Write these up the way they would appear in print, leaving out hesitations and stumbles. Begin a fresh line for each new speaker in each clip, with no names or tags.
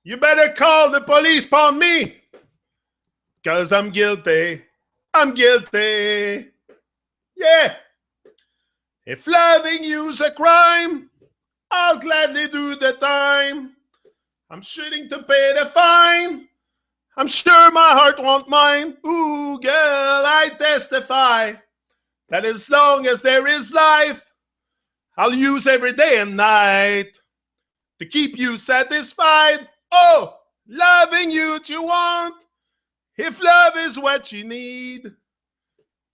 You better call the police on me, 'cause I'm guilty. I'm guilty. Yeah. If loving you's a crime, I'll gladly do the time. I'm shooting to pay the fine. I'm sure my heart won't mind. Ooh, girl, I testify that as long as there is life, I'll use every day and night to keep you satisfied. Oh, loving you you want. If love is what you need,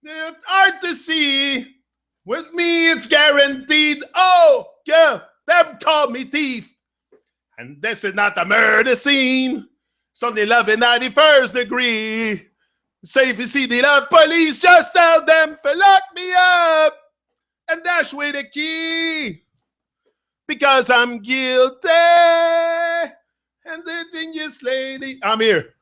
it's hard to see. With me, it's guaranteed. Oh, girl, them call me thief. And this is not a murder scene. It's only love in 91st degree. Say if you see the love police, just tell them to lock me up and dash away the key. Because I'm guilty. And the thing is, lady, I'm here.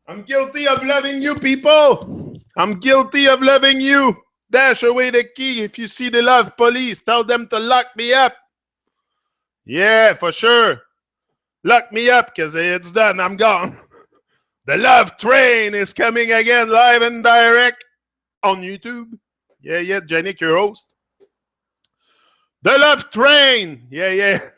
I'm guilty of loving you, people. I'm guilty of loving you. Dash away the key. If you see the love police, tell them to lock me up. Yeah, for sure. Lock me up, because it's done. I'm gone. The love train is coming again, live and direct on YouTube. Yeah, Jenny, your host. The love train. Yeah.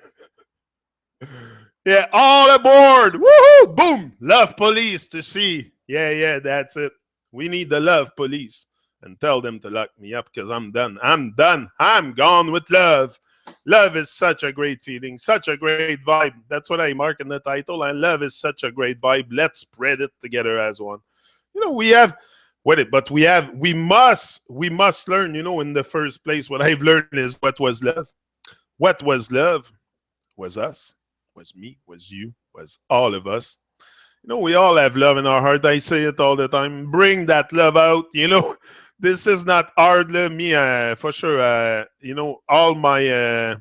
Yeah, all aboard. Woohoo! Boom! Love police to see. Yeah, that's it. We need the love police. And tell them to lock me up, because I'm done. I'm done. I'm gone with love. Love is such a great feeling, such a great vibe. That's what I mark in the title. And love is such a great vibe. Let's spread it together as one. We have but we must learn, in the first place. What I've learned is what was love. What was love? Was us, was me, was you, was all of us. We all have love in our heart. I say it all the time. Bring that love out, This is not hard, me, for sure. All my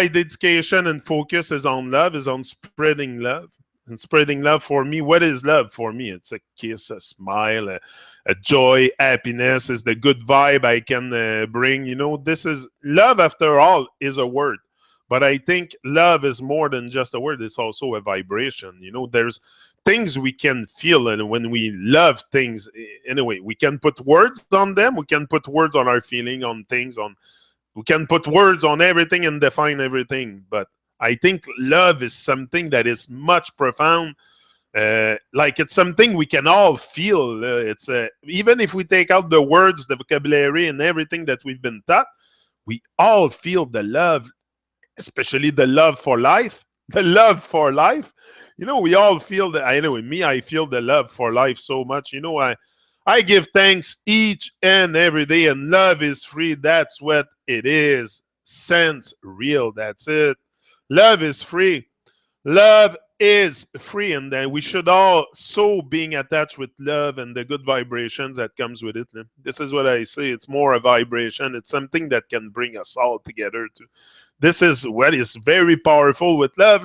dedication and focus is on love, is on spreading love. And spreading love for me, what is love for me? It's a kiss, a smile, a joy, happiness, is the good vibe I can bring. This is love, after all, is a word. But I think love is more than just a word. It's also a vibration. There's things we can feel, and when we love things, anyway, we can put words on them. We can put words on our feeling, on things, we can put words on everything and define everything. But I think love is something that is much profound. Like it's something we can all feel. It's even if we take out the words, the vocabulary, and everything that we've been taught, we all feel the love, especially the love for life. The love for life. We all feel that. Anyway, me, I feel the love for life so much. I give thanks each and every day, and love is free. That's what it is. Sense real. That's it. Love is free. Love is free, and then we should all being attached with love and the good vibrations that comes with it. This is what I say. It's more a vibration. It's something that can bring us all together. This is what is very powerful with love.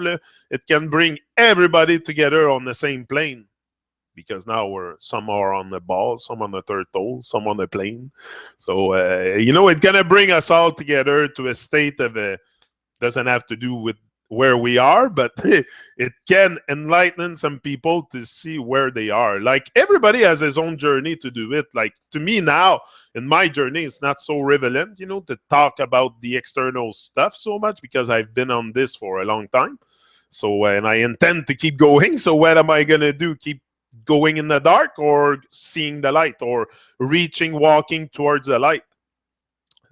It can bring everybody together on the same plane. Because now some are on the ball, some on the turtle, some on the plane. So, it's going to bring us all together to a state of, doesn't have to do with where we are, but it can enlighten some people to see where they are. Like, everybody has his own journey to do it. Like, to me now, in my journey, it's not so relevant, to talk about the external stuff so much, because I've been on this for a long time. So, and I intend to keep going. So what am I going to do? Keep going in the dark, or seeing the light, or walking towards the light?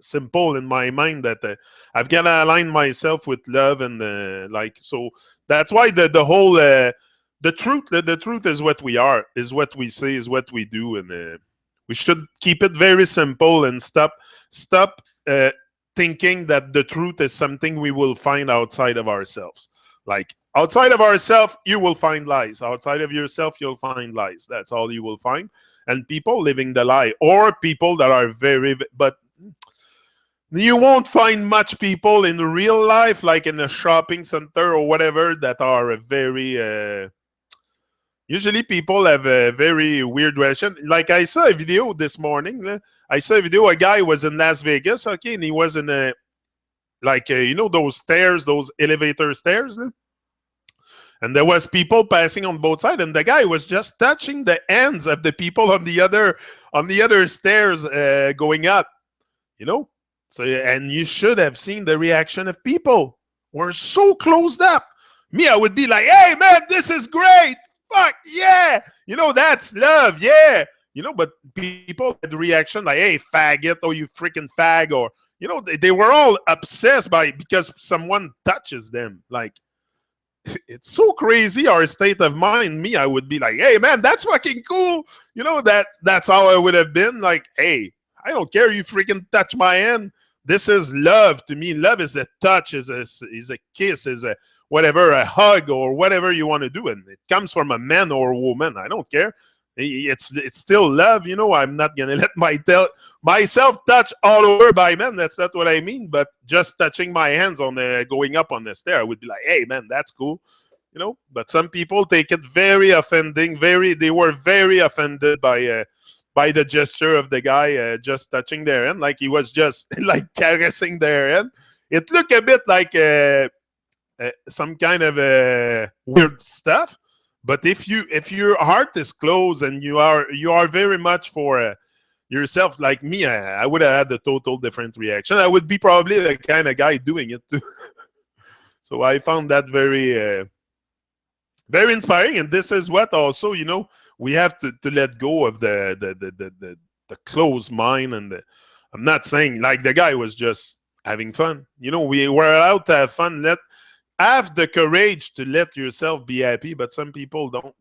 Simple in my mind that I've got to align myself with love, and so that's why the whole the truth is what we are, is what we say, is what we do, and we should keep it very simple and stop thinking that the truth is something we will find outside of ourselves. Like, outside of ourselves, you will find lies. Outside of yourself, you'll find lies. That's all you will find. And people living the lie, or people that are but you won't find much people in real life, like in a shopping center or whatever, that are very... Usually people have a very weird reaction. Like, I saw a video this morning. A guy was in Las Vegas, okay, and he was in like those stairs, those elevator stairs, and there was people passing on both sides, and the guy was just touching the ends of the people on the other stairs going up. So, and you should have seen the reaction of people. We're so closed up. Me, I would be like, hey man, this is great. Fuck yeah. That's love. Yeah. But people had the reaction like, hey, faggot, or you freaking fag, or they were all obsessed because someone touches them. Like, it's so crazy, our state of mind. Me, I would be like, hey man, that's fucking cool. That's how I would have been. Like, hey, I don't care, you freaking touch my hand. This is love to me. Love is a touch, is a kiss, is a whatever, a hug, or whatever you want to do. And it comes from a man or a woman. I don't care. It's still love. I'm not going to let myself touch all over by men. That's not what I mean. But just touching my hands on going up on the stair, I would be like, hey, man, that's cool. But some people take it very offending. They were very offended by the gesture of the guy just touching their hand, like he was just like caressing their hand. It looked a bit like some kind of weird stuff. But if your heart is closed and you are very much for yourself, like me, I would have had a total different reaction. I would be probably the kind of guy doing it too. So I found that very very inspiring. And this is what also we have to let go of the closed mind. And I'm not saying like the guy was just having fun. We were allowed to have fun. Have the courage to let yourself be happy, but some people don't.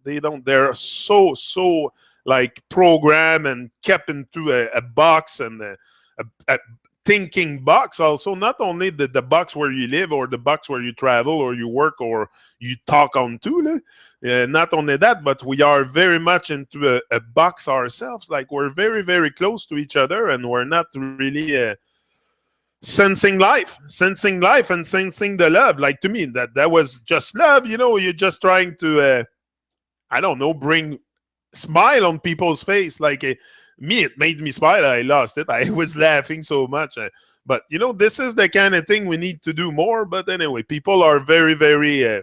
They're so like programmed and kept into a box, and a thinking box. Also, not only the box where you live, or the box where you travel, or you work, or you talk on to. Not only that, but we are very much into a box ourselves. Like, we're very, very close to each other, and we're not really sensing life and sensing the love. Like, to me, that was just love. You're just trying to I don't know, bring smile on people's face. Like, me, it made me smile. I lost it. I was laughing so much. But this is the kind of thing we need to do more. But anyway, people are very, very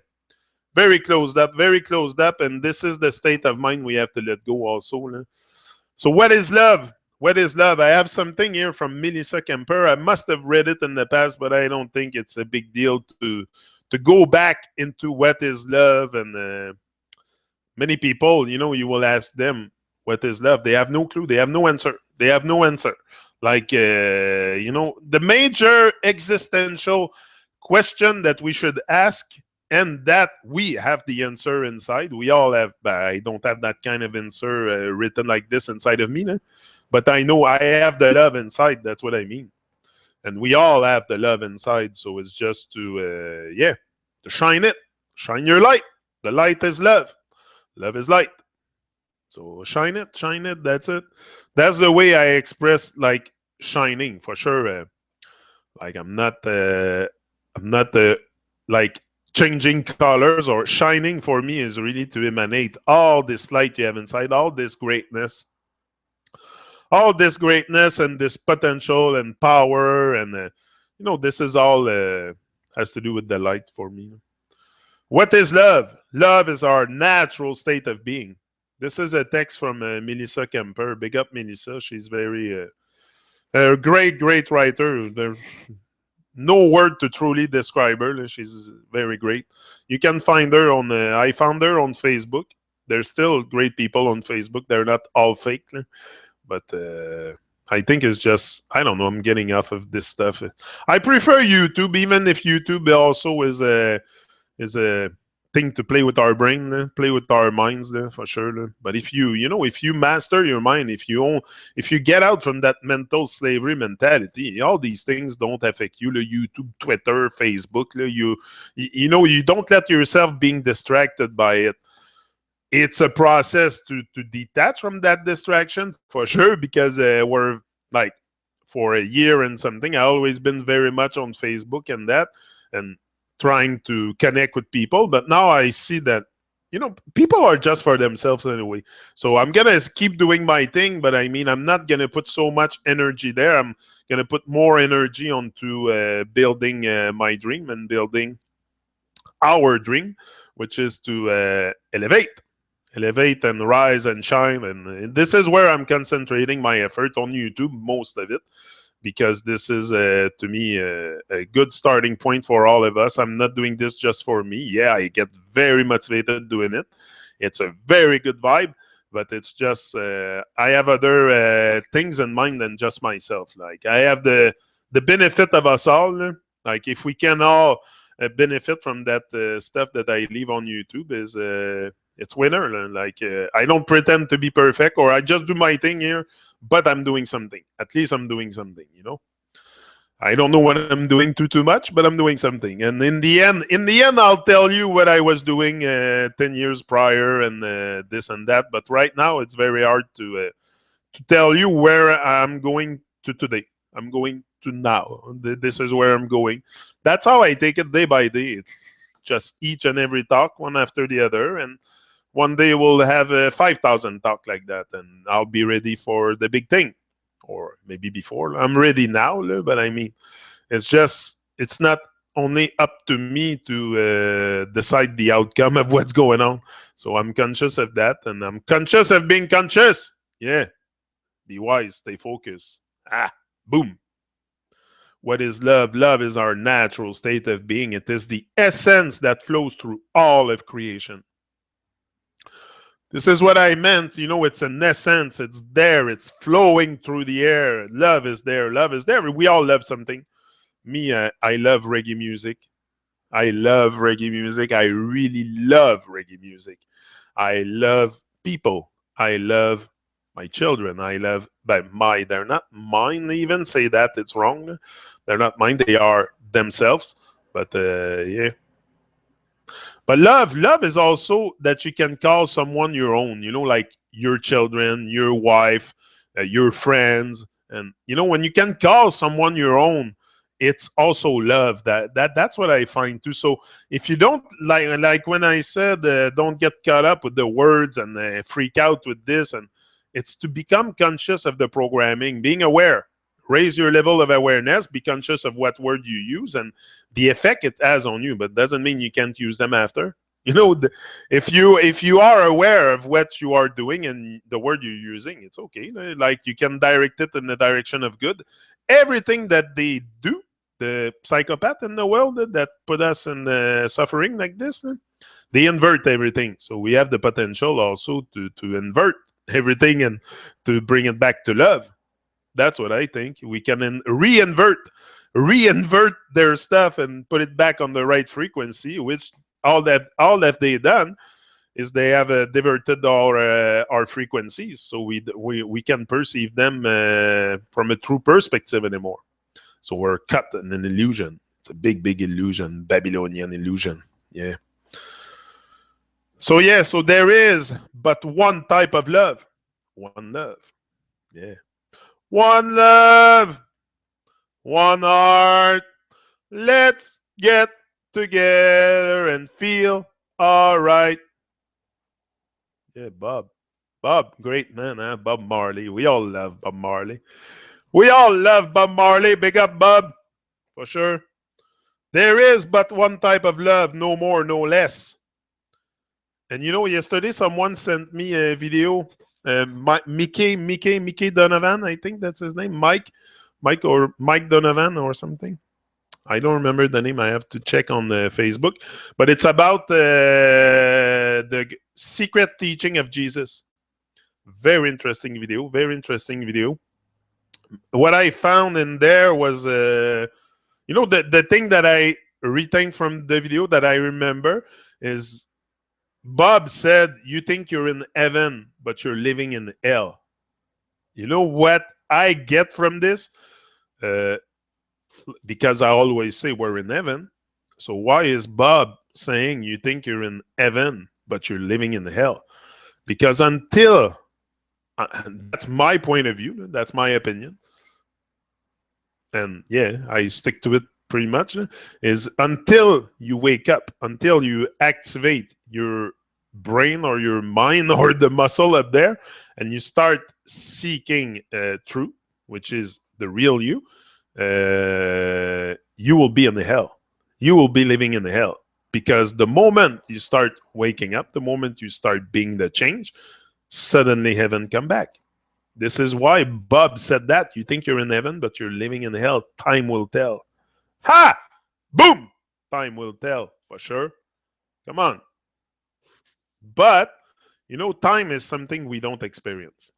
very closed up, and this is the state of mind we have to let go also. So what is love? What is love? I have something here from Melissa Kemper. I must have read it in the past, but I don't think it's a big deal to go back into what is love. And many people, you will ask them, what is love? They have no clue. They have no answer. Like, the major existential question that we should ask, and that we have the answer inside. We all have. I don't have that kind of answer written like this inside of me, but I know I have the love inside. That's what I mean. And we all have the love inside. So it's just to shine it. Shine your light. The light is love. Love is light. So shine it. That's it. That's the way I express, like, shining, for sure. Like, I'm not like changing colors, or shining for me is really to emanate all this light you have inside, all this greatness, and this potential and power. And this is all has to do with the light for me. What is love? Love is our natural state of being. This is a text from Melissa Kemper. Big up, Melissa. She's very a great writer. There's no word to truly describe her. She's very great. You can find her on. I found her on Facebook. There's still great people on Facebook. They're not all fake, but I think it's just, I don't know. I'm getting off of this stuff. I prefer YouTube, even if YouTube also is a thing to play with our brain, play with our minds, for sure. But if you master your mind, if you get out from that mental slavery mentality, all these things don't affect you. YouTube, Twitter, Facebook, you don't let yourself being distracted by it. It's a process to detach from that distraction, for sure, because we're like, for a year and something, I always been very much on Facebook and trying to connect with people. But now I see that people are just for themselves anyway. So I'm gonna keep doing my thing, but I mean, I'm not gonna put so much energy there. I'm gonna put more energy onto building my dream and building our dream, which is to elevate and rise and shine. And this is where I'm concentrating my effort on YouTube, most of it, because this is, to me, a good starting point for all of us. I'm not doing this just for me. Yeah, I get very motivated doing it. It's a very good vibe, but it's just I have other things in mind than just myself. Like I have the benefit of us all. Like if we can all benefit from that stuff that I leave on YouTube is it's winner. Like I don't pretend to be perfect, or I just do my thing here, but I'm doing something. At least I'm doing something. I don't know what I'm doing too much, but I'm doing something. And in the end, I'll tell you what I was doing 10 years prior and this and that. But right now, it's very hard to tell you where I'm going to today. I'm going to now. This is where I'm going. That's how I take it day by day. It's just each and every talk, one after the other. And one day we'll have 5,000 talk like that, and I'll be ready for the big thing. Or maybe before. I'm ready now, but I mean, it's not only up to me to decide the outcome of what's going on. So I'm conscious of that, and I'm conscious of being conscious. Yeah. Be wise, stay focused. Boom. What is love? Love is our natural state of being. It is the essence that flows through all of creation. This is what I meant. It's an essence. It's there. It's flowing through the air. Love is there. Love is there. We all love something. Me, I love reggae music. I love reggae music. I really love reggae music. I love people. I love my children. I love they're not mine. Even say that it's wrong. They're not mine. They are themselves. But yeah. But love is also that you can call someone your own, like your children, your wife, your friends. And, when you can call someone your own, it's also love. That's what I find too. So if you don't, like when I said, don't get caught up with the words and freak out with this, and it's to become conscious of the programming, being aware. Raise your level of awareness, be conscious of what word you use and the effect it has on you, but doesn't mean you can't use them after. If you are aware of what you are doing and the word you're using, it's okay. Like you can direct it in the direction of good. Everything that they do, the psychopath in the world that put us in suffering like this, they invert everything. So we have the potential also to invert everything and to bring it back to love. That's what I think. We can reinvert their stuff and put it back on the right frequency. Which all that they done is they have diverted our frequencies, so we can perceive them from a true perspective anymore. So we're cut in an illusion. It's a big illusion, Babylonian illusion. Yeah. So yeah. So there is but one type of love. One love. Yeah. One love, one heart. Let's get together and feel all right. Yeah, Bob. Bob, great man, huh? Bob Marley. We all love Bob Marley. We all love Bob Marley. Big up, Bob, for sure. There is but one type of love, no more, no less. And yesterday someone sent me a video. Mickey Donovan, I think that's his name. Mike Donovan or something. I don't remember the name. I have to check on Facebook. But it's about the secret teaching of Jesus. Very interesting video. Very interesting video. What I found in there was, the thing that I retained from the video that I remember is Bob said, you think you're in heaven, but you're living in hell. You know what I get from this? Because I always say we're in heaven. So why is Bob saying you think you're in heaven, but you're living in hell? Because until, that's my point of view, that's my opinion. And yeah, I stick to it pretty much, is until you wake up, until you activate your brain or your mind or the muscle up there, and you start seeking truth, which is the real you, you will be in the hell. You will be living in the hell. Because the moment you start waking up, the moment you start being the change, suddenly heaven come back. This is why Bob said that. You think you're in heaven, but you're living in hell. Time will tell. Ha! Boom! Time will tell, for sure. Come on. But, time is something we don't experience.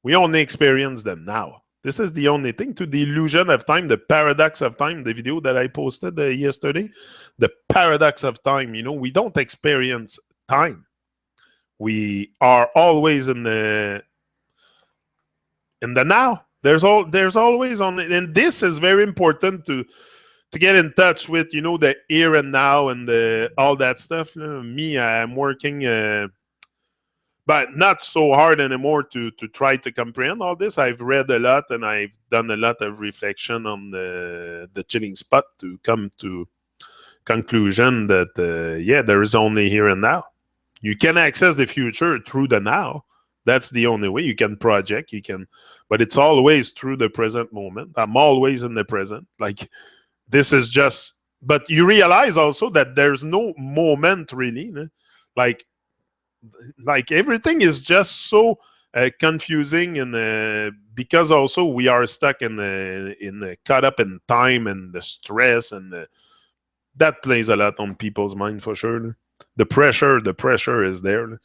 We only experience the now. This is the only thing. To the illusion of time, the paradox of time, the video that I posted yesterday, the paradox of time, we don't experience time. We are always in the now. There's always on it. And this is very important to get in touch with, the here and now and all that stuff. Me, I'm working but not so hard anymore to try to comprehend all this. I've read a lot and I've done a lot of reflection on the chilling spot to come to conclusion that there is only here and now. You can access the future through the now. That's the only way. You can project, but it's always through the present moment. I'm always in the present. Like, this is just, but you realize also that there's no moment really. Like everything is just so confusing, and because also we are stuck in caught up in time and the stress, and that plays a lot on people's mind for sure. The pressure is there.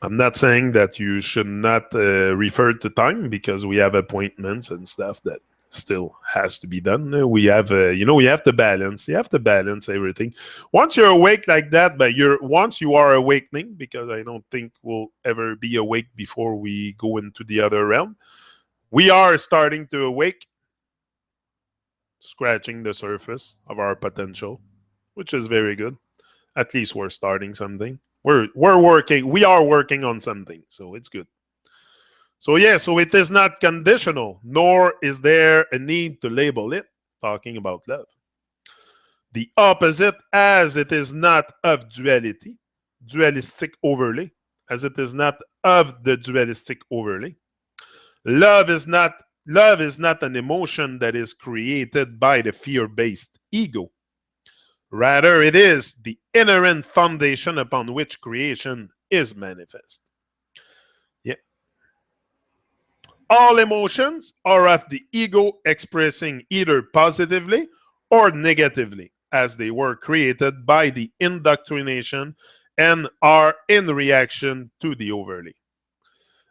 I'm not saying that you should not refer to time, because we have appointments and stuff that still has to be done. We have, we have to balance. You have to balance everything. Once you're awake like that, but once you are awakening, because I don't think we'll ever be awake before we go into the other realm. We are starting to awake, scratching the surface of our potential, which is very good. At least we're starting something. We're working. We are working on something, so it's good. So so it is not conditional, nor is there a need to label it. Talking about love, the opposite, as it is not of duality, dualistic overlay, as it is not of the dualistic overlay. Love is not an emotion that is created by the fear-based ego. Rather, it is the inherent foundation upon which creation is manifest. Yeah. All emotions are of the ego expressing either positively or negatively, as they were created by the indoctrination and are in reaction to the overlay.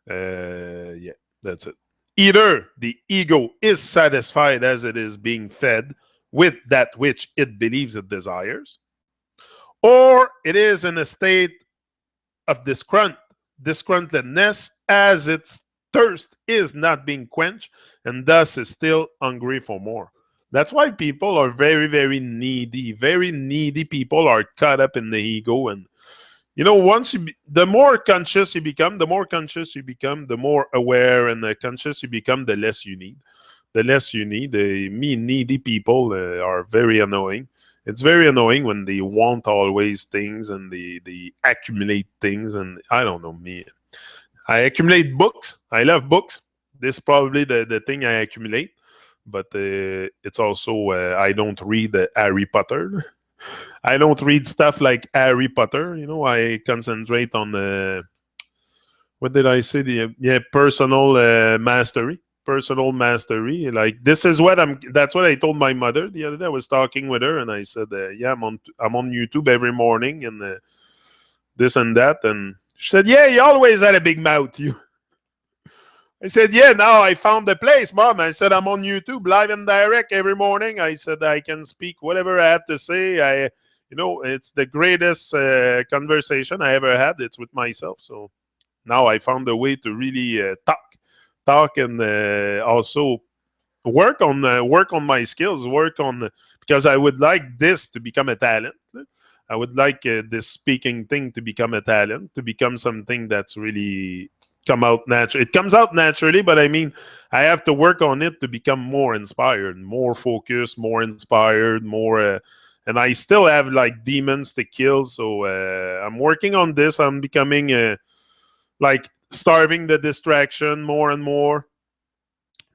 That's it. Either the ego is satisfied as it is being fed with that which it believes it desires, or it is in a state of disgruntledness as its thirst is not being quenched and thus is still hungry for more. That's why people are very, very needy. Very needy people are caught up in the ego. And, the more conscious you become, the more aware and conscious you become, the less you need. The less you need. Needy people are very annoying. It's very annoying when they want always things and they accumulate things. And I don't know, me. I accumulate books. I love books. This is probably the thing I accumulate. But it's also, I don't read Harry Potter. I don't read stuff like Harry Potter. I concentrate on, what did I say? Personal mastery. Personal mastery. Like, this is that's what I told my mother the other day. I was talking with her and I said, I'm on YouTube every morning and this and that. And she said, yeah, you always had a big mouth, you. I said, yeah, now I found the place, Mom. I said, I'm on YouTube live and direct every morning. I said, I can speak whatever I have to say. It's the greatest conversation I ever had. It's with myself. So now I found a way to really talk and also work on my skills, because I would like this to become a talent. I would like this speaking thing to become a talent, to become something that's really come out naturally. It comes out naturally, but I mean, I have to work on it to become more inspired, more focused, more inspired, more And I still have like demons to kill. So I'm working on this. I'm becoming like starving the distraction more and more.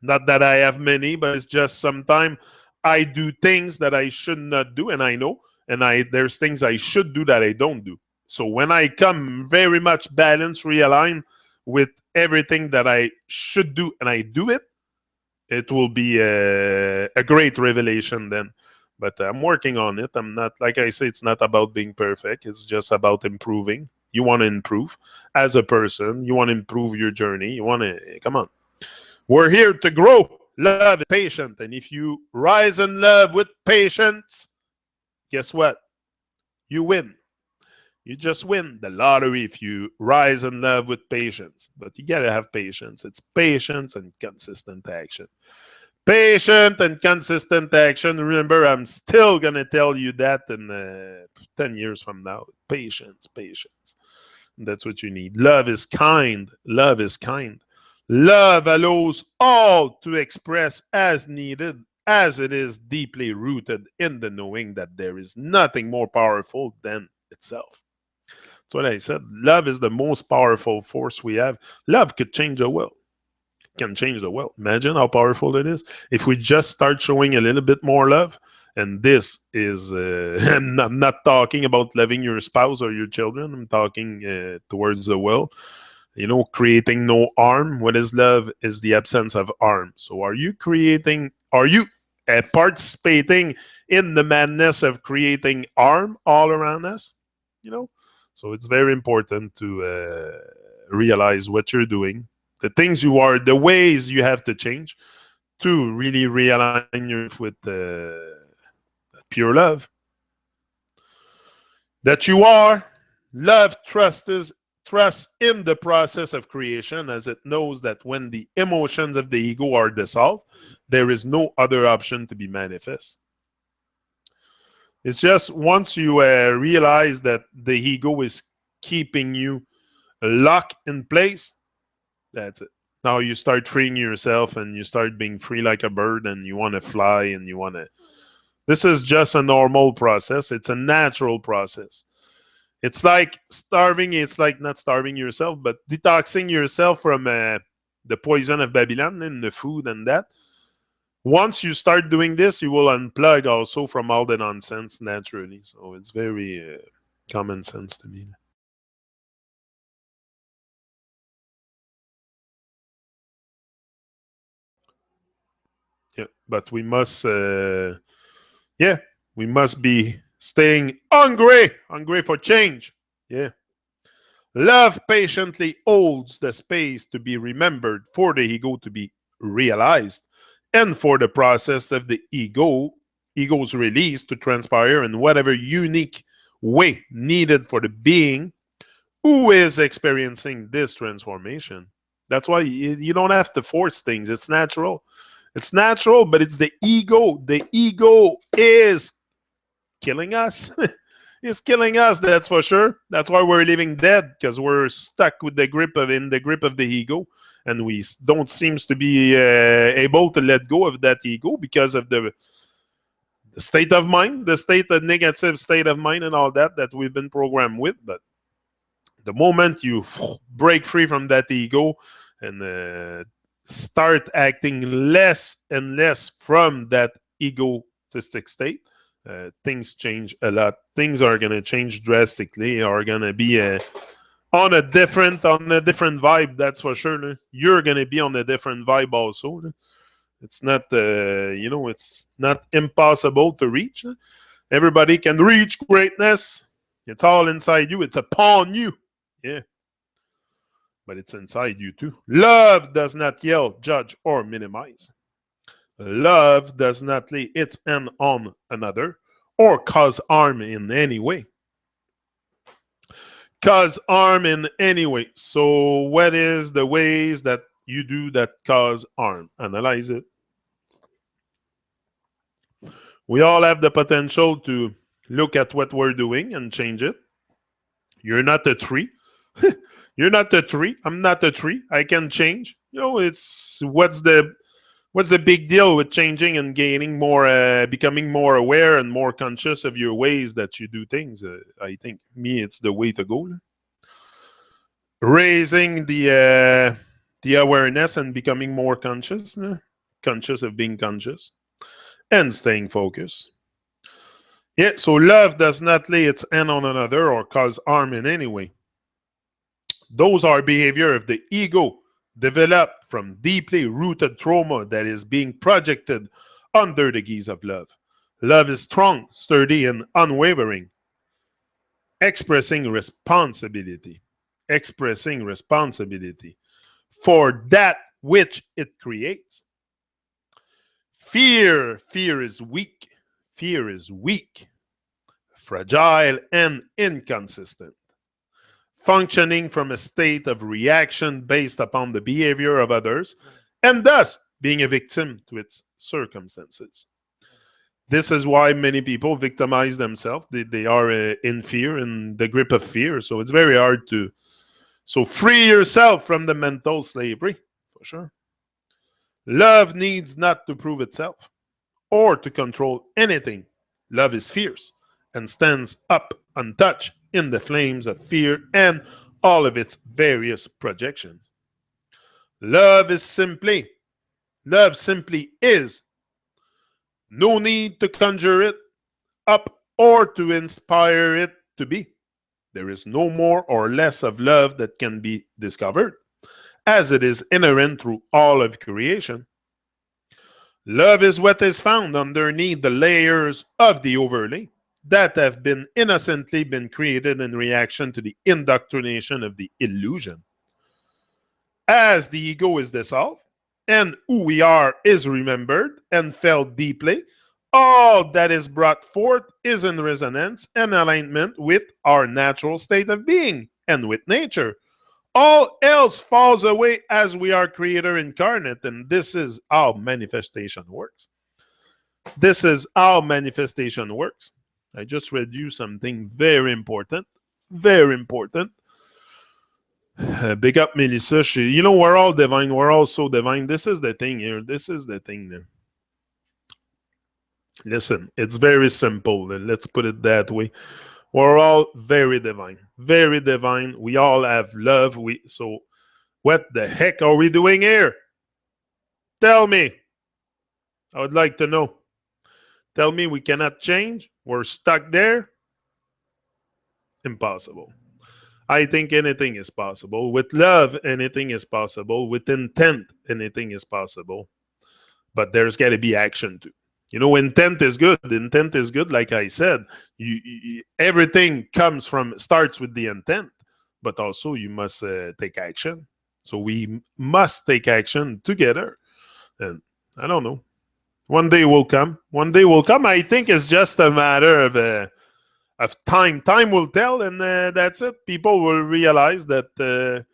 Not that I have many, but it's just sometimes I do things that I should not do, and I know, and there's things I should do that I don't do. So when I come very much balanced, realigned with everything that I should do, and I do it, it will be a great revelation then. But I'm working on it. I'm not, like I say, it's not about being perfect. It's just about improving. You want to improve as a person. You want to improve your journey. You want to, come on. We're here to grow. Love is patient. And if you rise in love with patience, guess what? You win. You just win the lottery if you rise in love with patience. But you got to have patience. It's patience and consistent action. Patient and consistent action. Remember, I'm still going to tell you that in 10 years from now. Patience, patience. And that's what you need. Love is kind. Love is kind. Love allows all to express as needed, as it is deeply rooted in the knowing that there is nothing more powerful than itself. That's what I said. Love is the most powerful force we have. Love could change the world. Can change the world. Imagine how powerful it is. If we just start showing a little bit more love, and this is, I'm not talking about loving your spouse or your children. I'm talking towards the world. You know, creating no harm. What is love? Is the absence of harm. So are you participating in the madness of creating harm all around us? You know, so it's very important to realize what you're doing, the things you are, the ways you have to change to really realign yourself with pure love. That you are. Love, trust in the process of creation, as it knows that when the emotions of the ego are dissolved, there is no other option to be manifest. It's just once you realize that the ego is keeping you locked in place, that's it. Now you start freeing yourself and you start being free like a bird and you want to fly and you want to. This is just a normal process. It's a natural process. It's like starving. It's like not starving yourself, but detoxing yourself from the poison of Babylon and the food and that. Once you start doing this, you will unplug also from all the nonsense naturally. So it's very common sense to me. Yeah, but we must, yeah, we must be staying hungry for change. Yeah. Love patiently holds the space to be remembered for the ego to be realized and for the process of the ego's release to transpire in whatever unique way needed for the being who is experiencing this transformation. That's why you don't have to force things. It's natural. It's natural, but it's the ego. The ego is killing us. It's killing us, that's for sure. That's why we're living dead, because we're stuck with in the grip of the ego, and we don't seem to be able to let go of that ego because of the state of mind, the negative state of mind, and all that we've been programmed with. But the moment you break free from that ego and start acting less and less from that egotistic state, things change a lot. Things are going to change drastically, are going to be on a different vibe, that's for sure. You're going to be on a different vibe also. It's not it's not impossible to reach. Everybody can reach greatness. It's all inside you. It's upon you. Yeah. But it's inside you too. Love does not yell, judge, or minimize. Love does not lay its hand on another or cause harm in any way. Cause harm in any way. So what is the ways that you do that cause harm? Analyze it. We all have the potential to look at what we're doing and change it. You're not a tree. You're not a tree. I'm not a tree. I can change. It's What's the big deal with changing and gaining more, becoming more aware and more conscious of your ways that you do things? I think me, it's the way to go. Raising the awareness and becoming more conscious, conscious of being conscious, and staying focused. Yeah, so love does not lay its hand on another or cause harm in any way. Those are behavior of the ego developed from deeply rooted trauma that is being projected under the guise of love. Love is strong, sturdy, and unwavering, expressing responsibility. Expressing responsibility for that which it creates. Fear is weak. Fear is weak, fragile, and inconsistent, functioning from a state of reaction based upon the behavior of others, and thus being a victim to its circumstances. This is why many people victimize themselves. They are in fear, in the grip of fear. So it's very hard to. So free yourself from the mental slavery, for sure. Love needs not to prove itself or to control anything. Love is fierce and stands up untouched in the flames of fear and all of its various projections. Love simply is. No need to conjure it up or to inspire it to be. There is no more or less of love that can be discovered, as it is inherent through all of creation. Love is what is found underneath the layers of the overlay that have been innocently been created in reaction to the indoctrination of the illusion. As the ego is dissolved and who we are is remembered and felt deeply, all that is brought forth is in resonance and alignment with our natural state of being and with nature. All else falls away as we are creator incarnate, and this is how manifestation works. This is how manifestation works. I just read you something very important. Very important. Big up Melissa. We're all divine. We're all so divine. This is the thing here. This is the thing there. Listen, it's very simple. Let's put it that way. We're all very divine. Very divine. We all have love. So what the heck are we doing here? Tell me. I would like to know. Tell me we cannot change. We're stuck there. Impossible. I think anything is possible. With love, anything is possible. With intent, anything is possible. But there's got to be action too. Intent is good. Intent is good, like I said. Everything starts with the intent, but also you must take action. So we must take action together. And I don't know. One day will come. One day will come. I think it's just a matter of time. Time will tell, and that's it. People will realize that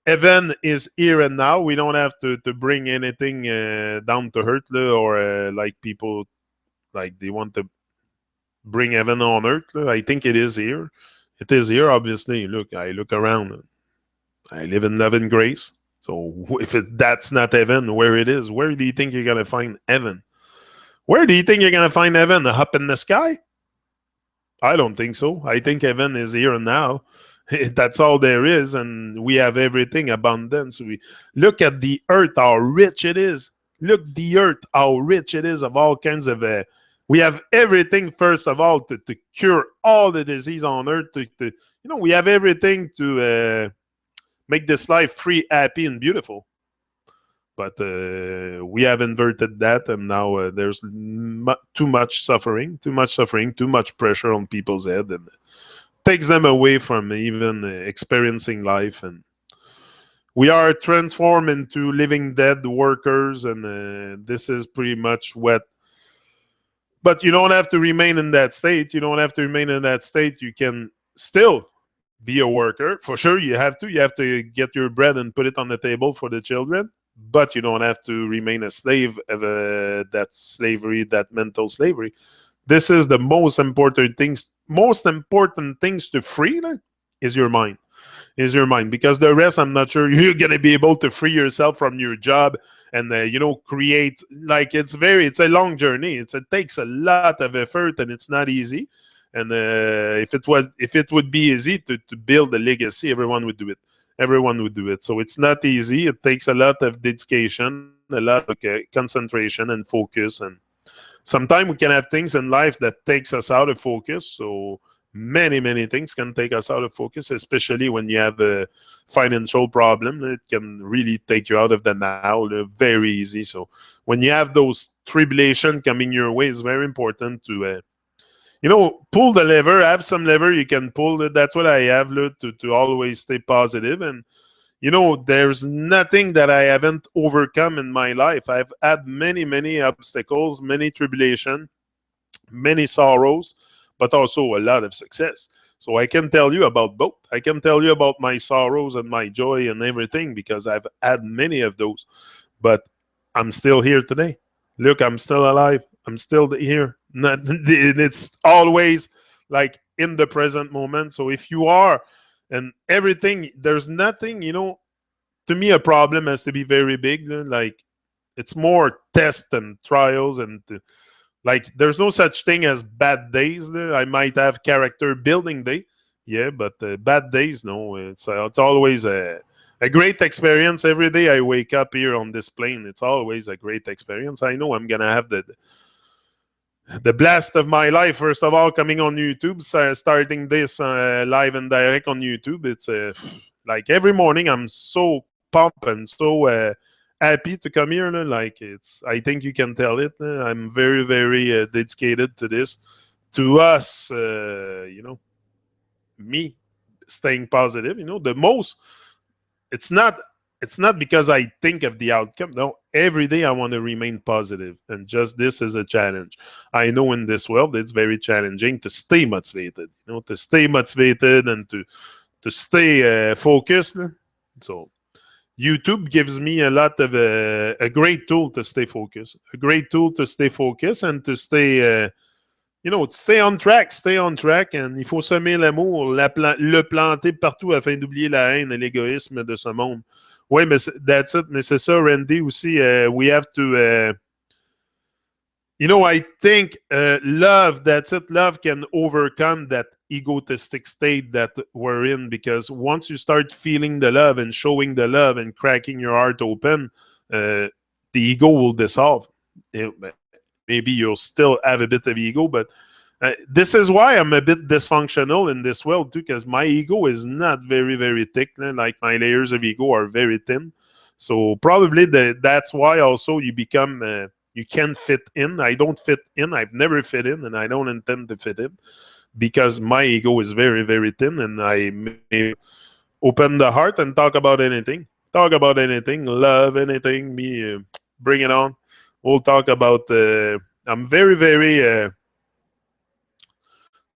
heaven is here and now. We don't have to bring anything down to earth, or like people like they want to bring heaven on earth. I think it is here. It is here, obviously. I look around. I live in love and grace. So if that's not heaven, where it is, where do you think you're going to find heaven? Where do you think you're going to find heaven? Up in the sky? I don't think so. I think heaven is here and now. That's all there is, and we have everything abundance. We look at the earth, how rich it is. Look the earth, how rich it is of all kinds of. We have everything first of all to cure all the disease on earth. We have everything to make this life free, happy, and beautiful. But we have inverted that, and now there's too much suffering, too much pressure on people's head, and takes them away from even experiencing life. And we are transformed into living dead workers, and this is pretty much what. But you don't have to remain in that state. You don't have to remain in that state. You can still be a worker. For sure, you have to. You have to get your bread and put it on the table for the children. But you don't have to remain a slave of that slavery, that mental slavery. This is the most important things. Most important things to free is your mind. is your mind, because the rest, I'm not sure you're gonna be able to free yourself from your job and create. Like, it's a long journey. It takes a lot of effort, and it's not easy. And if it would be easy to build a legacy, everyone would do it. Everyone would do it. So it's not easy. It takes a lot of dedication, a lot of concentration and focus. And sometimes we can have things in life that takes us out of focus. So many things can take us out of focus, especially when you have a financial problem. It can really take you out of the now very easy. So when you have those tribulation coming your way, it's very important to pull the lever. Have some lever you can pull. That's what I have, to always stay positive. And there's nothing that I haven't overcome in my life. I've had many obstacles, many tribulation, many sorrows, but also a lot of success. So I can tell you about both. I can tell you about my sorrows and my joy and everything, because I've had many of those. But I'm still here today. Look, I'm still alive. I'm still here. It's always like in the present moment. So if you are, and everything, there's nothing, to me, a problem has to be very big. Like, it's more tests and trials, and like, there's no such thing as bad days. I might have character building day, yeah, but bad days, no. It's always a great experience. Every day I wake up here on this plane, it's always a great experience. I know I'm gonna have the blast of my life. First of all, coming on YouTube, starting this live and direct on YouTube. It's like every morning I'm so pumped and so happy to come here. Like, I think you can tell it. I'm very dedicated to this, to us. Me staying positive. The most. It's not. It's not because I think of the outcome. No, every day I want to remain positive, and just this is a challenge. I know in this world it's very challenging to stay motivated. To stay motivated and to stay focused. So YouTube gives me a lot of a great tool to stay focused, a great tool to stay focused and to stay, stay on track, stay on track. And il faut semer l'amour, le planter partout afin d'oublier la haine et l'égoïsme de ce monde. Oui, mais that's it. Mais c'est ça, Randy, aussi. We have to, I think love, that's it. Love can overcome that egotistic state that we're in, because once you start feeling the love and showing the love and cracking your heart open, the ego will dissolve. Maybe you'll still have a bit of ego, but this is why I'm a bit dysfunctional in this world too, because my ego is not very thick. Like, my layers of ego are very thin. So probably that's why also you become... you can't fit in. I don't fit in. I've never fit in, and I don't intend to fit in, because my ego is very thin, and I may open the heart and talk about anything. Talk about anything. Love anything. Me, bring it on. We'll talk about... I'm very...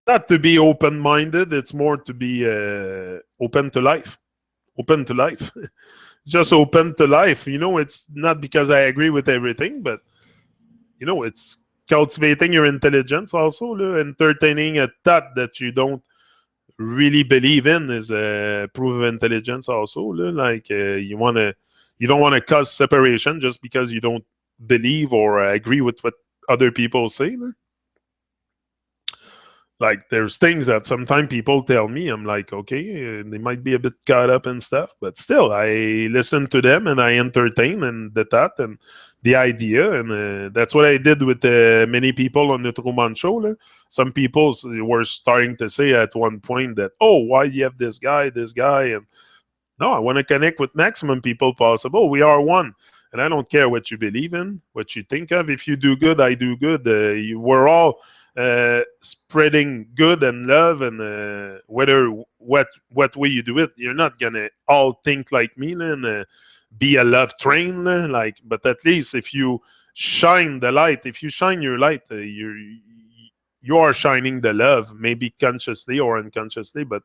not to be open-minded. It's more to be open to life. Open to life. Just open to life. It's not because I agree with everything, but it's cultivating your intelligence also. Entertaining a thought that you don't really believe in is a proof of intelligence also. Like, you don't want to cause separation just because you don't believe or agree with what other people say. Like, there's things that sometimes people tell me, I'm like, okay, they might be a bit caught up in stuff, but still, I listen to them and I entertain and the thought and the idea. And that's what I did with many people on the Truman Show. Some people were starting to say at one point that, oh, why do you have this guy? And no, I want to connect with maximum people possible. We are one. And I don't care what you believe in, what you think of. If you do good, I do good. We're all spreading good and love, and whether what way you do it, you're not gonna all think like me and be a love train. Like, but at least if you shine the light, if you shine your light, you are shining the love, maybe consciously or unconsciously, but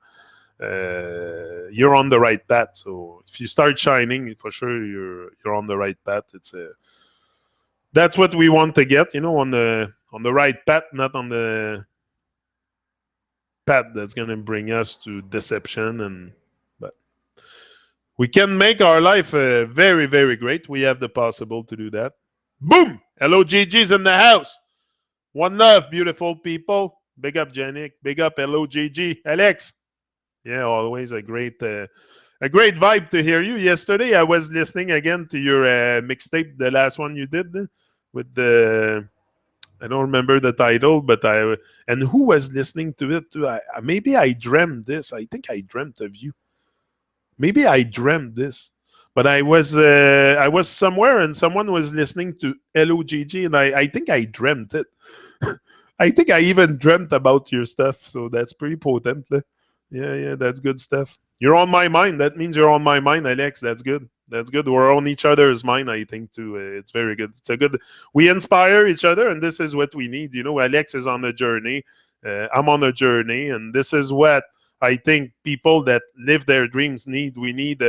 you're on the right path. So if you start shining, for sure you're on the right path. That's what we want to get, on the right path, not on the path that's gonna bring us to deception. And We can make our life very, very great. We have the possible to do that. Boom! Hello, GG's in the house. One love, beautiful people. Big up, Janik. Big up, hello, GG. Alex. Yeah, always a great vibe to hear you. Yesterday, I was listening again to your mixtape, the last one you did with the. I don't remember the title, but and who was listening to it too? Maybe I dreamt this. I think I dreamt of you. Maybe I dreamt this, but I was somewhere and someone was listening to LOGG, and I think I dreamt it. I think I even dreamt about your stuff, so that's pretty potent. Yeah, that's good stuff. You're on my mind. That means you're on my mind, Alex. That's good. That's good. We're on each other's mind, I think, too. It's very good. It's a good. We inspire each other, and this is what we need. You know, Alex is on a journey. I'm on a journey, and this is what I think people that live their dreams need. We need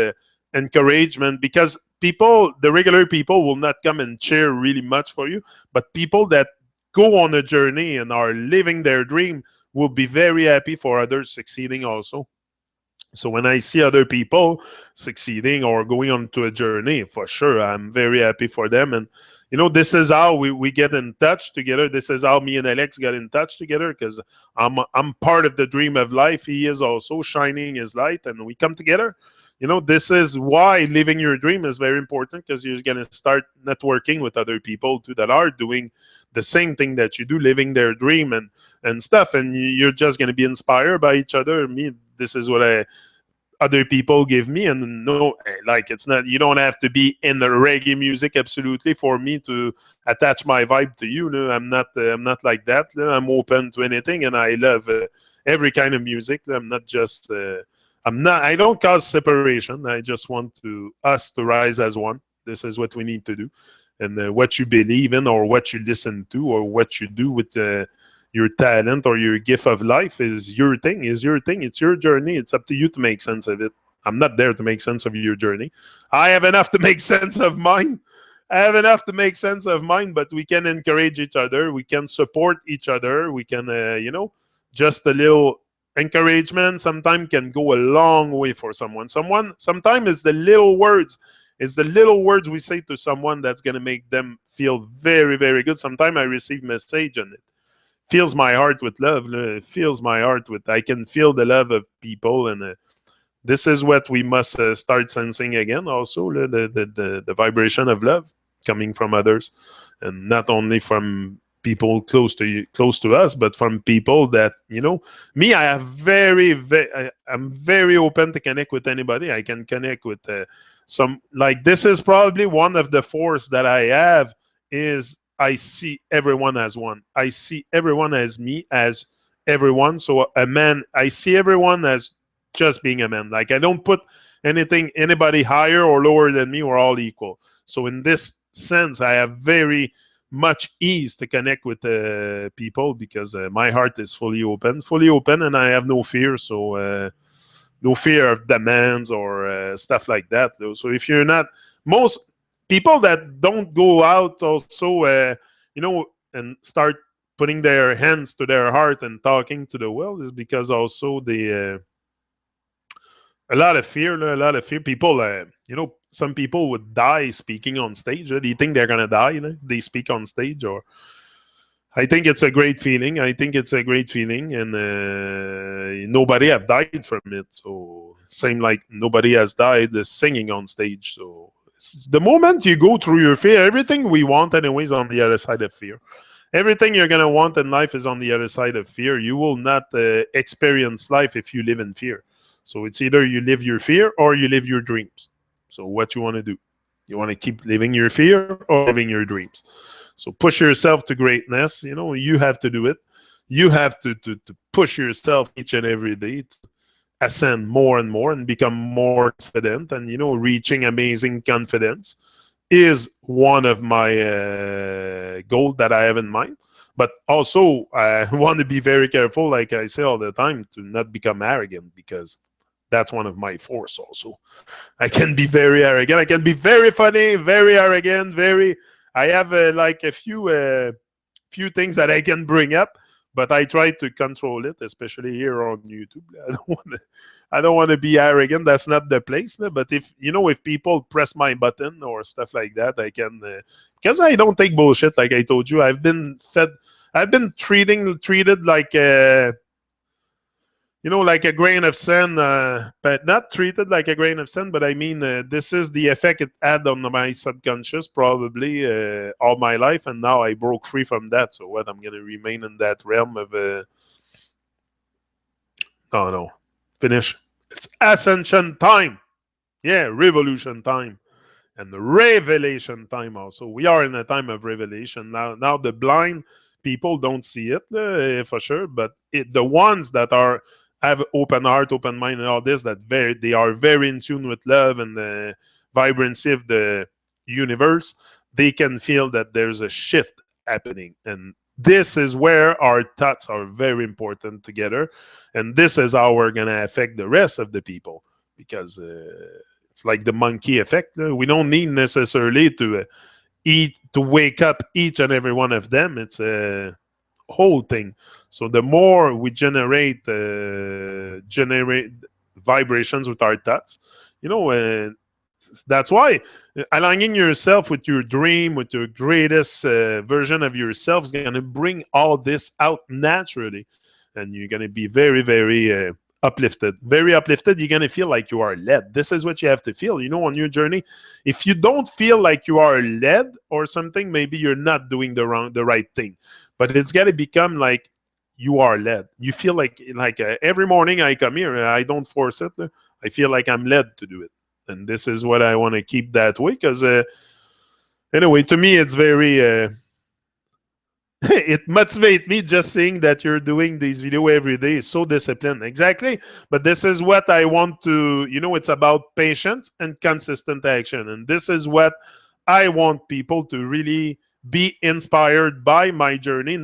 encouragement because people, the regular people, will not come and cheer really much for you, but people that go on a journey and are living their dream will be very happy for others succeeding also. So when I see other people succeeding or going on to a journey, for sure, I'm very happy for them. And, you know, this is how we get in touch together. This is how me and Alex got in touch together because I'm part of the dream of life. He is also shining his light and we come together. You know, this is why living your dream is very important because you're going to start networking with other people too that are doing the same thing that you do, living their dream and stuff. And you're just going to be inspired by each other. Me, this is what other people give me, and no, like it's not. You don't have to be in the reggae music absolutely for me to attach my vibe to you. No, I'm not. I'm not like that. No, I'm open to anything, and I love every kind of music. I'm not just. I'm not. I don't cause separation. I just want to us to rise as one. This is what we need to do, and what you believe in, or what you listen to, or what you do with. Your talent or your gift of life is your thing, It's your journey. It's up to you to make sense of it. I'm not there to make sense of your journey. I have enough to make sense of mine. But we can encourage each other. We can support each other. We can, just a little encouragement sometimes can go a long way for someone. Sometimes it's the little words. It's the little words we say to someone that's going to make them feel very, very good. Sometimes I receive message and it fills my heart with love. It fills my heart with. I can feel the love of people, and this is what we must start sensing again. Also, the vibration of love coming from others, and not only from people close to you, close to us, but from people that me. I have I'm very open to connect with anybody. I can connect with some. Like this is probably one of the force that I have is. I see everyone as one. I see everyone as me, as everyone. So a man, I see everyone as just being a man. Like I don't put anybody higher or lower than me. We're all equal. So in this sense, I have very much ease to connect with people because my heart is fully open, and I have no fear. So no fear of demands or stuff like that. So if you're not most people that don't go out also, and start putting their hands to their heart and talking to the world is because also they a lot of fear. People, some people would die speaking on stage. Do you think they're gonna die? They speak on stage, or I think it's a great feeling. And nobody have died from it. So same like nobody has died singing on stage. So the moment you go through your fear, everything we want anyways on the other side of fear. Everything you're going to want in life is on the other side of fear. You will not experience life if you live in fear. So it's either you live your fear or you live your dreams. So what you want to do? You want to keep living your fear or living your dreams? So push yourself to greatness. You have to do it. You have to push yourself each and every day to ascend more and more and become more confident. And reaching amazing confidence is one of my goals that I have in mind. But also I want to be very careful, like I say all the time, to not become arrogant, because that's one of my force also. I can be very arrogant. I can be very funny, very arrogant, I have like a few things that I can bring up, but I try to control it, especially here on YouTube. I don't want to be arrogant. That's not the place. But if if people press my button or stuff like that, I can, because I don't take bullshit. Like I told you, I've been treated like like a grain of sand, but not treated like a grain of sand. But I mean, this is the effect it had on my subconscious probably all my life, and now I broke free from that. So what? I'm gonna remain in that realm of no, finish. It's ascension time. Yeah, revolution time. And the revelation time also. We are in a time of revelation now. Now the blind people don't see it for sure, but the ones that have open heart, open mind, and all this, they are very in tune with love and the vibrancy of the universe. They can feel that there's a shift happening, and this is where our thoughts are very important together, and this is how we're gonna affect the rest of the people, because it's like the monkey effect. We don't need necessarily to wake up each and every one of them. It's a whole thing. So the more we generate vibrations with our thoughts, that's why aligning yourself with your dream, with your greatest version of yourself, is going to bring all this out naturally, and you're going to be very, very uplifted. Very uplifted. You're going to feel like you are led. This is what you have to feel, on your journey. If you don't feel like you are led or something, maybe you're not doing the right thing. But it's got to become like you are led. You feel like every morning I come here, I don't force it. I feel like I'm led to do it. And this is what I want to keep that way, because anyway, to me, it's very it motivates me just seeing that you're doing these videos every day. Is so disciplined. Exactly. But this is what I want to, it's about patience and consistent action. And this is what I want people to really be inspired by my journey.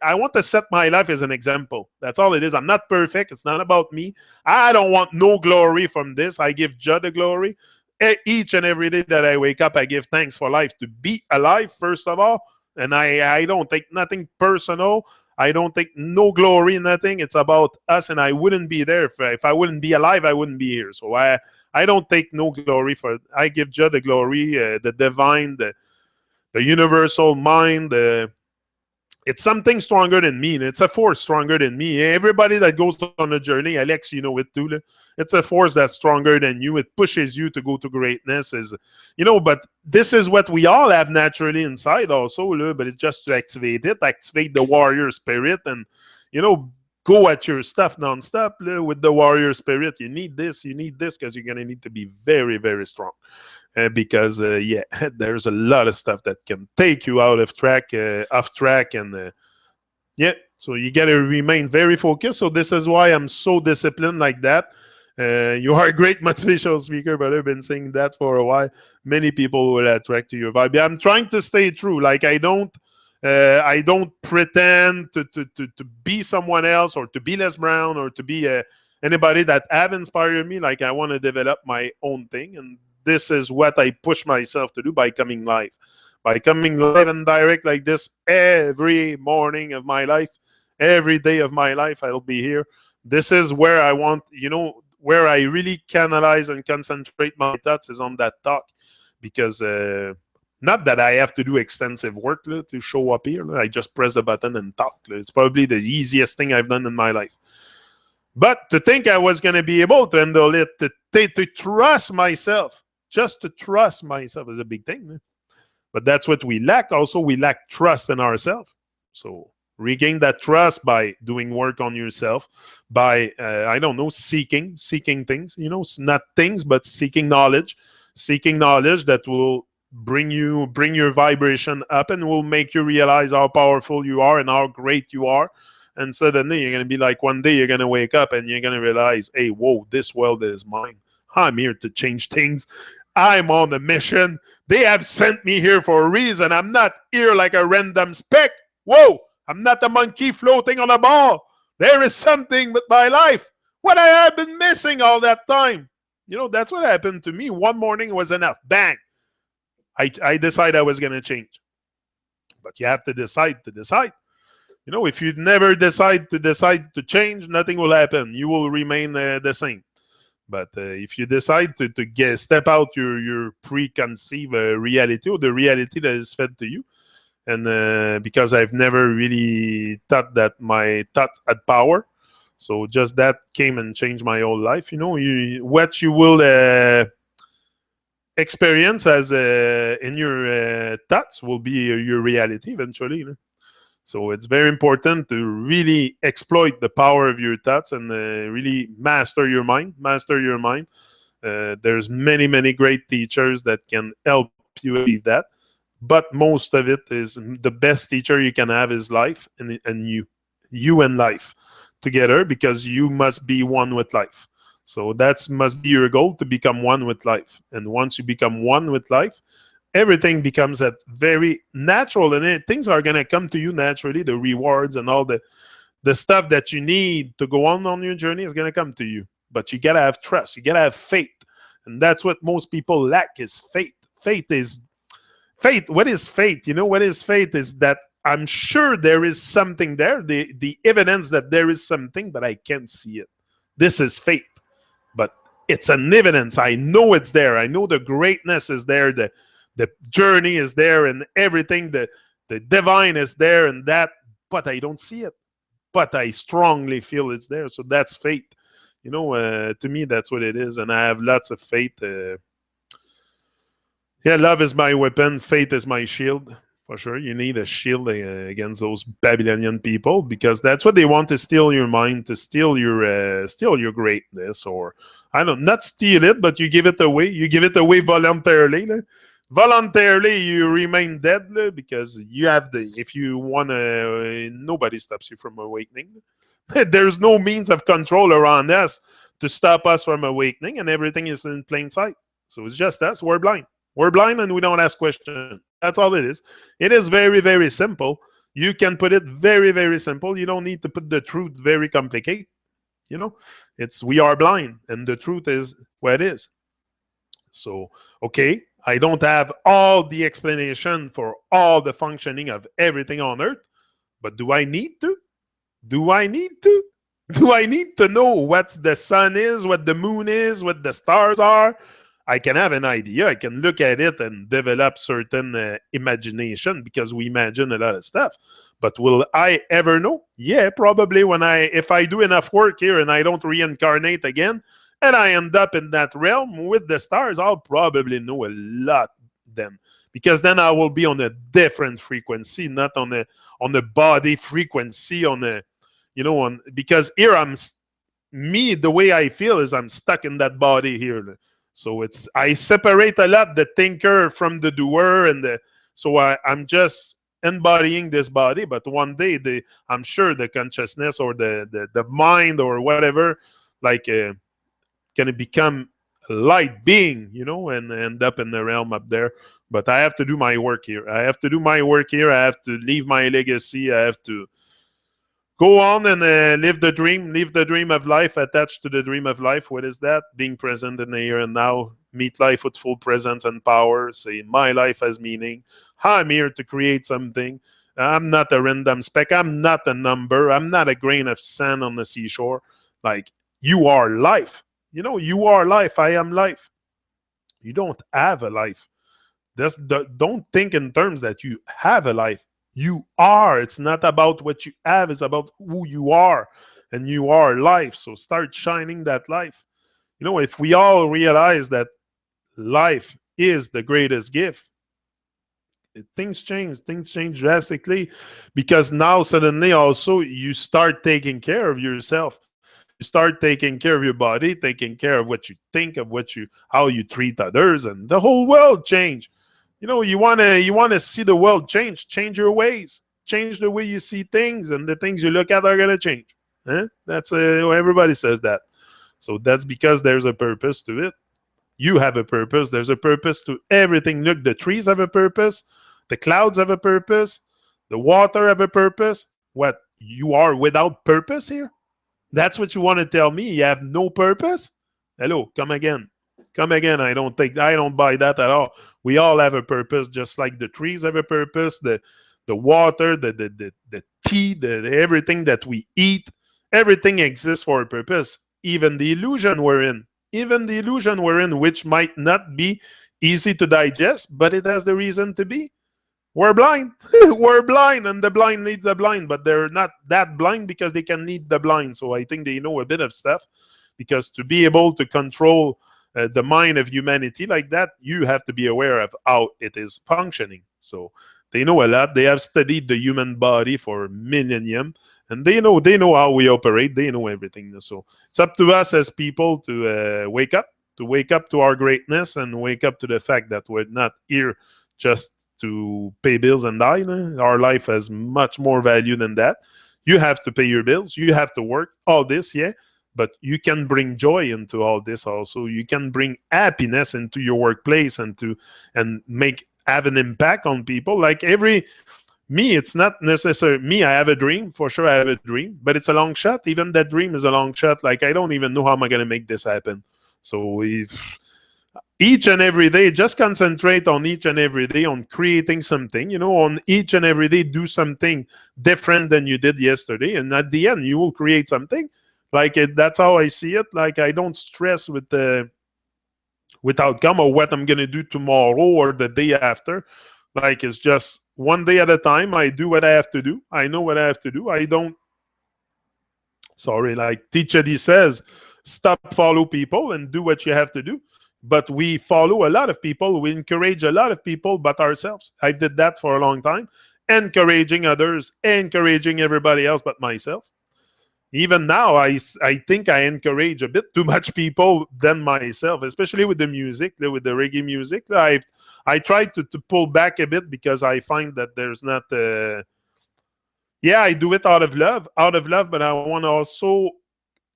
I want to set my life as an example. That's all it is. I'm not perfect. It's not about me. I don't want no glory from this. I give Judd the glory. Each and every day that I wake up, I give thanks for life, to be alive, first of all. And I don't take nothing personal. I don't take no glory in nothing. It's about us, and I wouldn't be there. If I wouldn't be alive, I wouldn't be here. So I don't take no glory for it. I give Judd the glory, the divine, the universal mind. It's something stronger than me. It's a force stronger than me. Everybody that goes on a journey, Alex, you know it too. It's a force that's stronger than you. It pushes you to go to greatness. But this is what we all have naturally inside also. But it's just to activate it, activate the warrior spirit, and go at your stuff nonstop with the warrior spirit. You need this, because you're gonna need to be very, very strong. Because there's a lot of stuff that can take you off track, and so you got to remain very focused. So this is why I'm so disciplined like that. You are a great motivational speaker, but I've been saying that for a while. Many people will attract to your vibe. I'm trying to stay true. Like I don't pretend to be someone else, or to be Les Brown, or to be anybody that have inspired me. Like I want to develop my own thing, and this is what I push myself to do by coming live. By coming live and direct like this every morning of my life, every day of my life, I'll be here. This is where I want, where I really canalize and concentrate my thoughts is on that talk. Because not that I have to do extensive work to show up here. I just press the button and talk. It's probably the easiest thing I've done in my life. But to think I was going to be able to handle it, to trust myself, just to trust myself is a big thing. But that's what we lack. Also, we lack trust in ourselves. So regain that trust by doing work on yourself, by, seeking things, not things, but seeking knowledge that will bring your vibration up and will make you realize how powerful you are and how great you are. And suddenly you're going to be like, one day you're going to wake up and you're going to realize, hey, whoa, this world is mine. I'm here to change things. I'm on a mission. They have sent me here for a reason. I'm not here like a random speck. Whoa, I'm not a monkey floating on a ball. There is something with my life. What I have been missing all that time. That's what happened to me. One morning was enough. Bang. I decided I was going to change. But you have to decide to decide. You know, if you never decide to change, nothing will happen. You will remain the same. But if you decide to step out your preconceived reality, or the reality that is fed to you, and because I've never really thought that my thought had power, so just that came and changed my whole life. You know, what you will experience as in your thoughts will be your reality eventually. You know? So it's very important to really exploit the power of your thoughts and really master your mind. Master your mind. There's many great teachers that can help you achieve that, but most of it is the best teacher you can have is life and you and life together, because you must be one with life. So that must be your goal, to become one with life. And once you become one with life, everything becomes that very natural, and things are going to come to you naturally. The rewards and all the stuff that you need to go on your journey is going to come to you. But you got to have trust, you got to have faith, and that's what most people lack, is faith. Faith. What is faith? You know what is faith? Is that I'm sure there is something there, the evidence that there is something, but I can't see it. This is faith. But it's an evidence. I know it's there. I know the greatness is there. The journey is there, and everything, the divine is there, and that, but I don't see it. But I strongly feel it's there. So that's faith. You know, to me, that's what it is. And I have lots of faith. Yeah, love is my weapon. Faith is my shield. For sure, you need a shield against those Babylonian people, because that's what they want, to steal your mind, to steal your greatness, or I don't, not steal it, but you give it away. You give it away voluntarily. Voluntarily, you remain dead, because you have if you want to, nobody stops you from awakening. There's no means of control around us to stop us from awakening, and everything is in plain sight. So it's just us. We're blind. We're blind, and we don't ask questions. That's all it is. It is very simple. You can put it very simple. You don't need to put the truth very complicated. You know, we are blind, and the truth is what it is. So, okay, I don't have all the explanation for all the functioning of everything on Earth, but do I need to? Do I need to? Do I need to know what the sun is, what the moon is, what the stars are? I can have an idea. I can look at it and develop certain imagination, because we imagine a lot of stuff. But will I ever know? Yeah, probably if I do enough work here and I don't reincarnate again, and I end up in that realm with the stars, I'll probably know a lot then. Because then I will be on a different frequency, not on a body frequency, because here the way I feel is I'm stuck in that body here. So I separate a lot the thinker from the doer, so I'm just embodying this body. But one day, I'm sure the consciousness or the mind or whatever, gonna become a light being, and end up in the realm up there. But I have to do my work here. I have to leave my legacy. I have to go on and live the dream of life, attached to the dream of life. What is that? Being present in the here and now. Meet life with full presence and power. Say, my life has meaning. I'm here to create something. I'm not a random speck. I'm not a number. I'm not a grain of sand on the seashore. You are life. You are life. I am life. You don't have a life. Don't think in terms that you have a life. You are. It's not about what you have. It's about who you are. And you are life. So start shining that life. If we all realize that life is the greatest gift, things change drastically, because now suddenly also you start taking care of yourself. You start taking care of your body, taking care of what you think, of how you treat others, and the whole world change. You want to see the world change your ways, change the way you see things, and the things you look at are going to change. That's everybody says that. So that's because there's a purpose to it. You have a purpose. There's a purpose to everything. Look, the trees have a purpose. The clouds have a purpose. The water have a purpose. What? You are without purpose here? That's what you want to tell me? You have no purpose? Hello, come again. Come again. I don't buy that at all. We all have a purpose, just like the trees have a purpose, the water, the pee, everything that we eat, everything exists for a purpose. Even the illusion we're in. Even the illusion we're in, which might not be easy to digest, but it has the reason to be. We're blind. We're blind, and the blind leads the blind, but they're not that blind because they can lead the blind. So I think they know a bit of stuff, because to be able to control the mind of humanity like that, you have to be aware of how it is functioning. So they know a lot. They have studied the human body for millennium, and they know how we operate. They know everything. So it's up to us as people to wake up, to our greatness, and wake up to the fact that we're not here just to pay bills and die. Our life has much more value than that. You have to pay your bills. You have to work. All this, yeah. But you can bring joy into all this also. You can bring happiness into your workplace and have an impact on people. Like me, it's not necessary. Me, I have a dream. For sure, I have a dream. But it's a long shot. Even that dream is a long shot. Like, I don't even know how am I going to make this happen. So each and every day, just concentrate on each and every day on creating something, on each and every day, do something different than you did yesterday. And at the end, you will create something. Like, that's how I see it. Like, I don't stress with outcome or what I'm going to do tomorrow or the day after. Like, it's just one day at a time. I do what I have to do. I know what I have to do. I don't, like Teacher D says, stop follow people and do what you have to do. But we follow a lot of people. We encourage a lot of people but ourselves. I did that for a long time, encouraging others, encouraging everybody else but myself. Even now, I think I encourage a bit too much people than myself, especially with the music, with the reggae music. I try to pull back a bit because I find that there's not... I do it out of love, but I want to also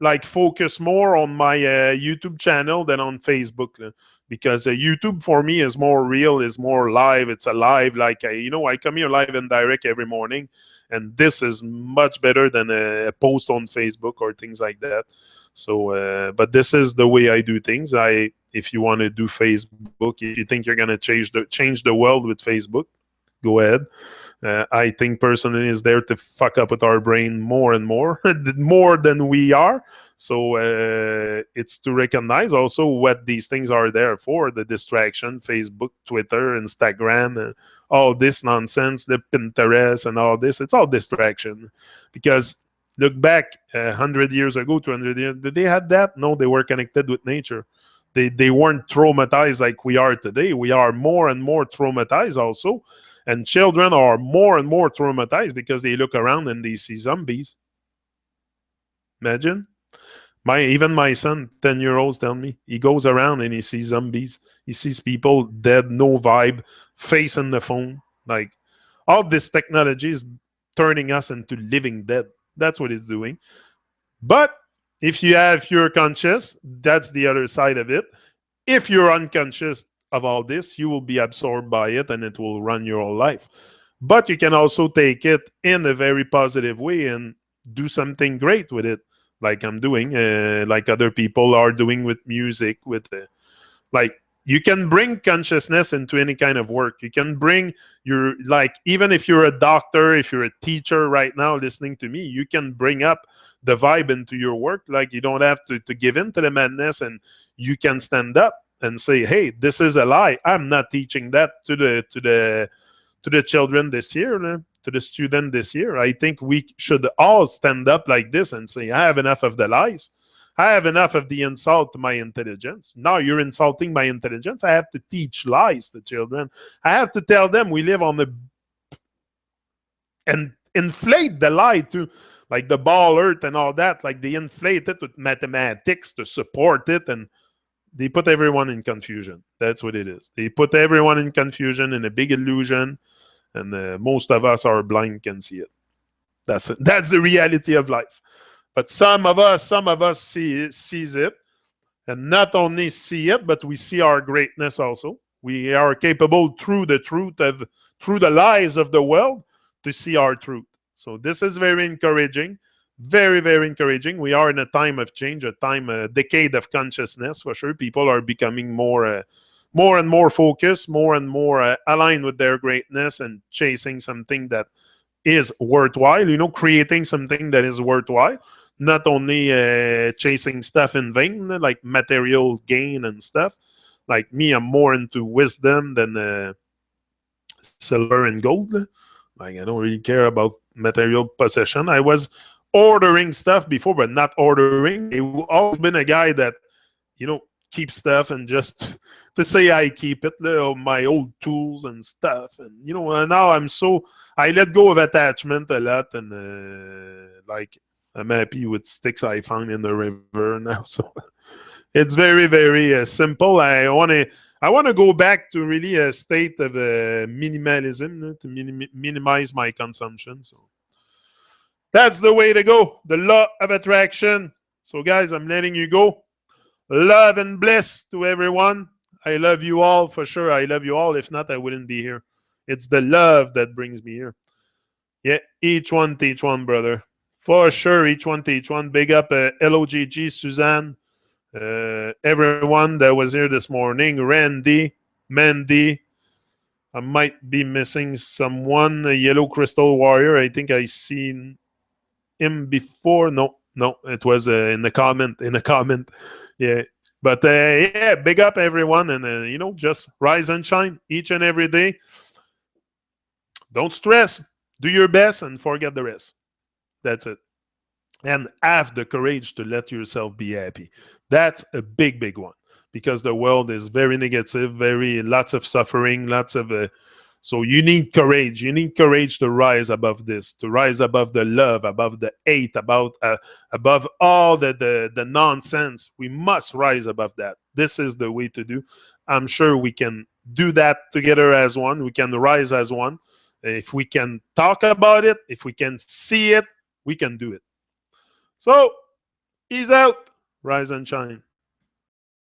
like focus more on my YouTube channel than on Facebook, because YouTube for me is more real, is more live. It's alive. Like I come here live and direct every morning, and this is much better than a post on Facebook or things like that. So, but this is the way I do things. If you want to do Facebook, if you think you're gonna change the world with Facebook, go ahead. I think personally is there to fuck up with our brain more and more, more than we are. So it's to recognize also what these things are there for, the distraction, Facebook, Twitter, Instagram, all this nonsense, the Pinterest and all this. It's all distraction. Because look back 100 years ago, 200 years, did they have that? No, they were connected with nature. They weren't traumatized like we are today. We are more and more traumatized also. And children are more and more traumatized because they look around and they see zombies. Imagine. Even my son, 10-year-olds, tell me, he goes around and he sees zombies. He sees people dead, no vibe, face in the phone. Like, all this technology is turning us into living dead. That's what it's doing. But if you're conscious, that's the other side of it. If you're unconscious of all this, you will be absorbed by it and it will run your whole life. But you can also take it in a very positive way and do something great with it, like I'm doing, like other people are doing with music, like you can bring consciousness into any kind of work. You can bring even if you're a doctor, if you're a teacher right now listening to me, you can bring up the vibe into your work. Like, you don't have to give in to the madness, and you can stand up and say, hey, this is a lie. I'm not teaching that to the children this year, to the student this year. I think we should all stand up like this and say, I have enough of the lies. I have enough of the insult to my intelligence. Now you're insulting my intelligence. I have to teach lies to children. I have to tell them we live on and inflate the lie to, like the ball earth and all that. Like, they inflate it with mathematics to support it, and they put everyone in confusion. That's what it is. They put everyone in confusion, in a big illusion, and most of us are blind, can see it. That's the reality of life. But some of us sees it, and not only see it, but we see our greatness also. We are capable through the lies of the world to see our truth. So this is very encouraging. Very, very encouraging. We are in a time of change, a decade of consciousness for sure. People are becoming more and more focused, more and more aligned with their greatness and chasing something that is worthwhile, creating something that is worthwhile, not only chasing stuff in vain, like material gain and stuff. Like me, I'm more into wisdom than silver and gold. Like I don't really care about material possession. I was ordering stuff before, but not ordering. I've always been a guy that keep stuff and just to say I keep it, my old tools and stuff, and now I let go of attachment a lot, and like I'm happy with sticks I found in the river now. So it's very very simple. I want to go back to really a state of minimalism, to minimize my consumption. So that's the way to go. The law of attraction. So guys, I'm letting you go. Love and bliss to everyone. I love you all for sure. I love you all. If not, I wouldn't be here. It's the love that brings me here. Yeah, each one teach one, brother. For sure, each one teach one. Big up LOGG, Suzanne, everyone that was here this morning. Randy, Mandy. I might be missing someone. Yellow Crystal Warrior. I think I seen him before. No, it was in the comment. Yeah. But yeah, big up everyone, and just rise and shine each and every day. Don't stress. Do your best and forget the rest. That's it. And have the courage to let yourself be happy. That's a big, big one, because the world is very negative, lots of suffering, lots of. So you need courage. You need courage to rise above this, to rise above the love, above the hate, above all the nonsense. We must rise above that. This is the way to do. I'm sure we can do that together as one. We can rise as one. If we can talk about it, if we can see it, we can do it. So, ease out, rise and shine.